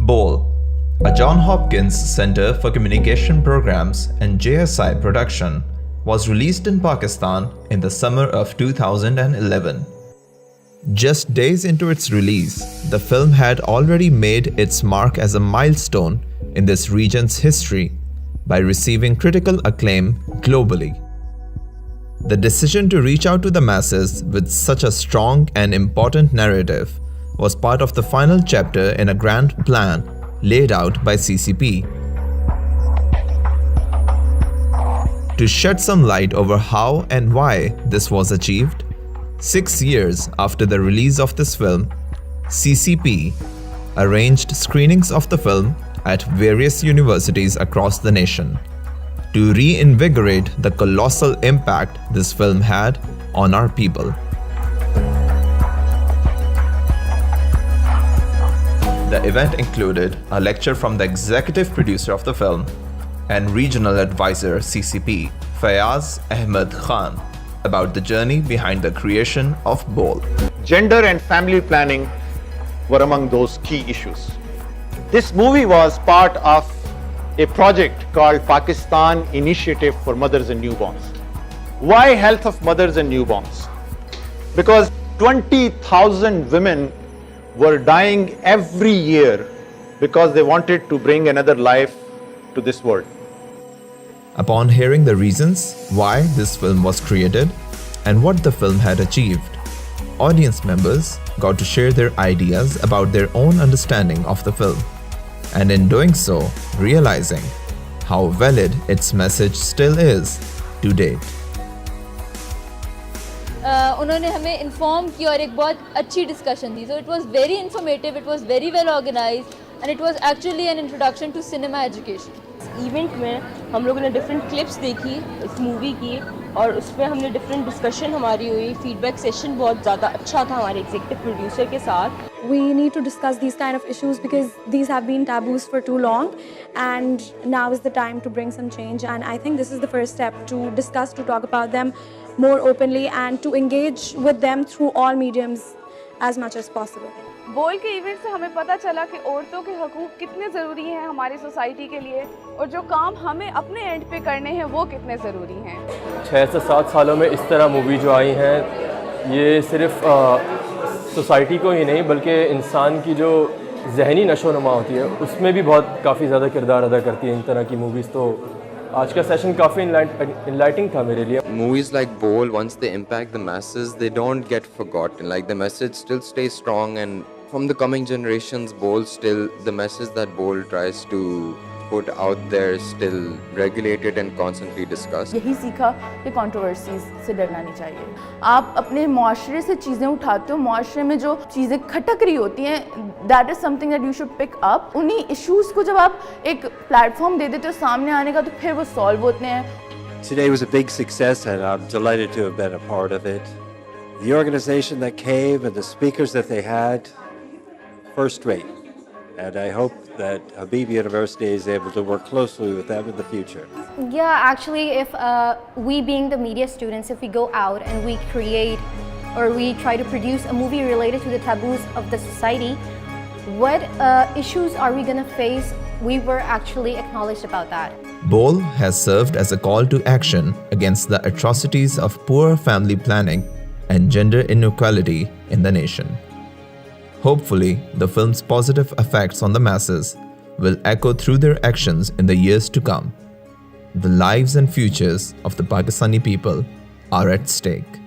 BOL, a Johns Hopkins Center for Communication Programs and JSI production, was released in Pakistan in the summer of 2011. Just days into its release, the film had already made its mark as a milestone in this region's history by receiving critical acclaim globally. The decision to reach out to the masses with such a strong and important narrative was part of the final chapter in a grand plan laid out by CCP. To shed some light over how and why this was achieved, 6 years after the release of this film, CCP arranged screenings of the film at various universities across the nation to reinvigorate the colossal impact this film had on our people. The event included a lecture from the executive producer of the film and regional advisor CCP, Fayaz Ahmed Khan, about the journey behind the creation of BOL. Gender and family planning were among those key issues. This movie was part of a project called Pakistan Initiative for Mothers and Newborns. Why health of mothers and newborns? Because 20,000 women were dying every year because they wanted to bring another life to this world. Upon hearing the reasons why this film was created and what the film had achieved, audience members got to share their ideas about their own understanding of the film, and in doing so, realizing how valid its message still is to date. उन्होंने हमें inform किया और एक बहुत अच्छी discussion थी. So it was very informative, it was very well organized, and it was actually an introduction to cinema education. Event में हम लोगों ने डिफरेंट क्लिप्स देखी इस मूवी की और उसमें हमने डिफरेंट डिस्कशन हमारी हुई. फीडबैक सेशन बहुत ज़्यादा अच्छा था हमारे एग्जीक्यूटिव प्रोड्यूसर के साथ. We need to discuss these kind of issues because these have been taboos for too long, and now is the time to bring some change, and I think this is the first step to discuss, to talk about them more openly and to engage with them through all mediums as much as possible. बोल के event से हमें पता चला कि औरतों के हकूक़ कितने ज़रूरी हैं हमारी सोसाइटी के लिए और जो काम हमें अपने एंड पे करने हैं वो कितने ज़रूरी हैं. 6 से 7 सालों में इस तरह मूवी जो आई हैं ये सिर्फ सोसाइटी को ही नहीं बल्कि इंसान की जो जहनी नशोनुमा होती है उसमें भी बहुत काफ़ी ज़्यादा किरदार अदा करती है इन तरह की मूवीज़. तो आज का सेशन काफ़ी enlightening था मेरे लिए. Movies like BOL, once they impact the masses, they don't get forgotten. Like the message still stays strong, and from the coming generations, BOL still, the message that BOL tries to put out there is still regulated and constantly discussed. यही सीखा कि controversies से डरना नहीं चाहिए. आप अपने माशरे से चीज़ें उठाते हो, माशरे में जो चीज़ें खटक रही होती हैं, that is something that you should pick up. उन्हीं इश्यूज़ को जब आप एक प्लेटफॉर्म दे देते हो सामने आने का तो फिर वो सॉल्व होते हैं. Today was a big success and I'm delighted to have been a part of it. The organization that came and the speakers that they had, first rate. And I hope that Habib University is able to work closely with them in the future. Yeah, actually, if we being the media students, if we go out and we create or we try to produce a movie related to the taboos of the society, what issues are we going to face? We were actually acknowledged about that. BOL has served as a call to action against the atrocities of poor family planning and gender inequality in the nation. Hopefully, the film's positive effects on the masses will echo through their actions in the years to come. The lives and futures of the Pakistani people are at stake.